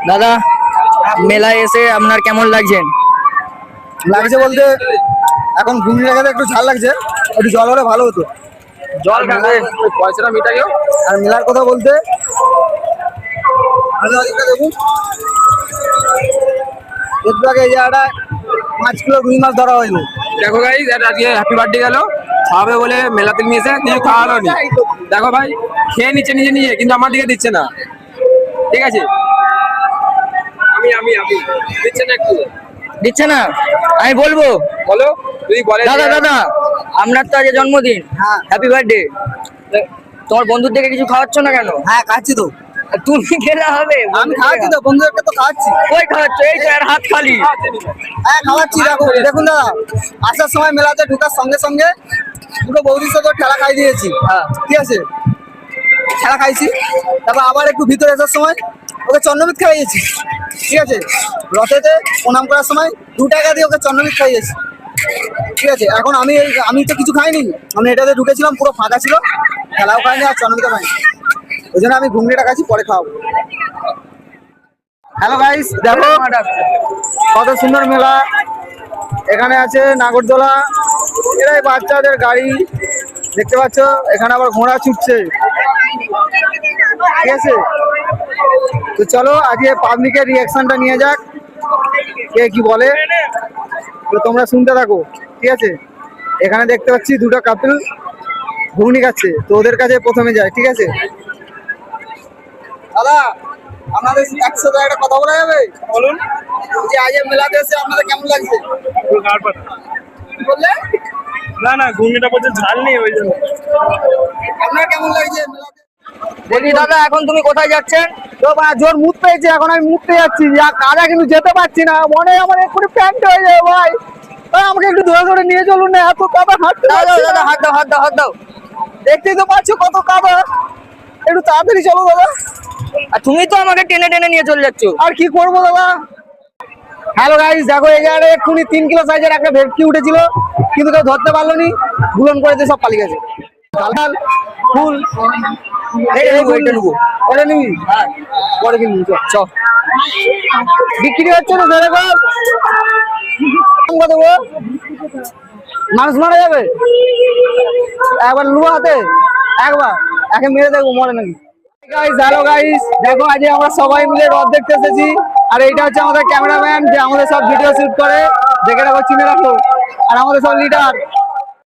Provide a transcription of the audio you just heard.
দাদা, মেলায় এসে আপনার কেমন লাগছেন? লাগছে বলতে এখন ঘুগনি লাগাতে একটু ঝাল লাগছে, একটু জল হলে ভালো হতো। জল খাবে, পয়সাটা মিটাইও। আর মেলার কথা বলতে দেখুন, একটু আগে এই জায়গাটা 5 কিলো রুই মাছ ধরা হইলো। দেখো গাইস, আজকে হ্যাপি বার্থডে গেল, খাবে বলে মেলাতে নিয়ে এসে কিছু খাওয়ালো নি। দেখো ভাই, খেয়ে নিচ্ছে নিজে নিজে, কিন্তু আমার দিকে দিচ্ছে না। ঠিক আছে, আমি দিচ্ছে না, একটু দিচ্ছে না, আমি বলবো। বলো, যদি বলে। দাদা দাদা, আপনার তো আজকে জন্মদিন, হ্যাঁ। Happy birthday. তোমার বন্ধুর থেকে কিছু খাওয়াচ্ছ না কেন? হ্যাঁ খাচ্ছি তো, তুমি খেলে হবে? আমি খাওয়াচ্ছি তো, বন্ধুদেরকে তো খাওয়াচ্ছি। কই খাওয়াচ্ছ? এই তো আর হাত খালি। হ্যাঁ খাওয়াচ্ছি। দেখুন দাদা, আসার সময় মেলাতে ঢোকার সঙ্গে সঙ্গে দুটো বৌদির সাথে ঠেলা খাই দিয়েছি। হ্যাঁ। ঠিক আছে, ঠেলা খাইছি, তারপর আবার একটু ভিতরে আসার সময় ওকে চন্দ্রমিত খাইয়েছি। ঠিক আছে, রথেতে প্রণাম করার সময় 2 টাকা দিয়ে ওকে চন্দ্রমিত খাইয়েছি। ঠিক আছে, এখন আমি তো কিছু খাইনি, আমি এটাতে ঢুকেছিলাম, পুরো ফাঁকা ছিল, খেলাও খাইনি আর চন্দ্রমিতও খাইনি, ওই জন্য আমি ঘুগনিটা খাচ্ছি, পরে খাওয়াবো। হ্যালো গাইস, দেখো কত সুন্দর মেলা। এখানে আছে নাগরদোলা, এরাই বাচ্চাদের গাড়ি দেখতে পাচ্ছ, এখানে আবার ঘোড়া ছুটছে। ঠিক আছে, তো চলো আজকে পাবলিকের রিয়াকশনটা নিয়ে যাক, কে কি বলে, তো তোমরা শুনতে থাকো। ঠিক আছে, এখানে দেখতে পাচ্ছি দুটো কাপল ঘুগনি খাচ্ছে, তো ওদের কাছে প্রথমে যায়। ঠিক আছে দাদা, আপনাদের একসাথে একটা কথা বলা যাবে? বলুন। যে আজ মেলাতে এসে আপনাদের কেমন লাগছে? কি বললে? না, ঘুগনিটা বলতে ঝাল নেই, ওই জন্য। আপনার কেমন লাগছে মেলাতে? বলি দাদা, এখন তুমি কোথায় যাচ্ছেন? তো জোর মুখ পেয়েছে, এখন আমি মুখতে যাচ্ছি, কাজা কিন্তু যেতে পারছি না, মনে হয় আমার এক্ষুনি প্যান্ট হয়ে যাবে ভাই। আমাকে একটু ধরে ধরে নিয়ে চলুন না, এত কাদা হাঁটতে দাদা পারছি দাদা, না। হাত দাও, হাত দাও, হাত দাও। দেখতেই তো পাচ্ছ কত কাদা, একটু তাড়াতাড়ি চলো দাদা। আর তুমি তো আমাকে টেনে টেনে নিয়ে চলে যাচ্ছ। আর কি করবো দাদা। হ্যালো গাইস, দেখো এই জায়গায় এক্ষুনি 3 কিলো সাইজের একটা ভেটকি উঠেছিল, কিন্তু কেউ ধরতে পারলো নি, ভুলন করেছে, সব পালিয়ে গেছে। ঝাল ফুল এটা নেবো। ওটা নিবি? হ্যাঁ, পরে কিনবি, চ। বিক্রি হচ্ছে তো ধরে কত গো? মানুষ মারা যাবে একবার লুয়া হাতে, একবার একে মেরে দেখবো মরে নাকি। গাইস, হ্যালো গাইস, দেখো আজ আমরা সবাই মিলে রথ দেখতে এসেছি, আর এইটা হচ্ছে আমাদের ক্যামেরাম্যান, যে আমাদের সব ভিডিও শুট করে, দেখে রাখো, চিনে রাখো। আর আমাদের সব লিডার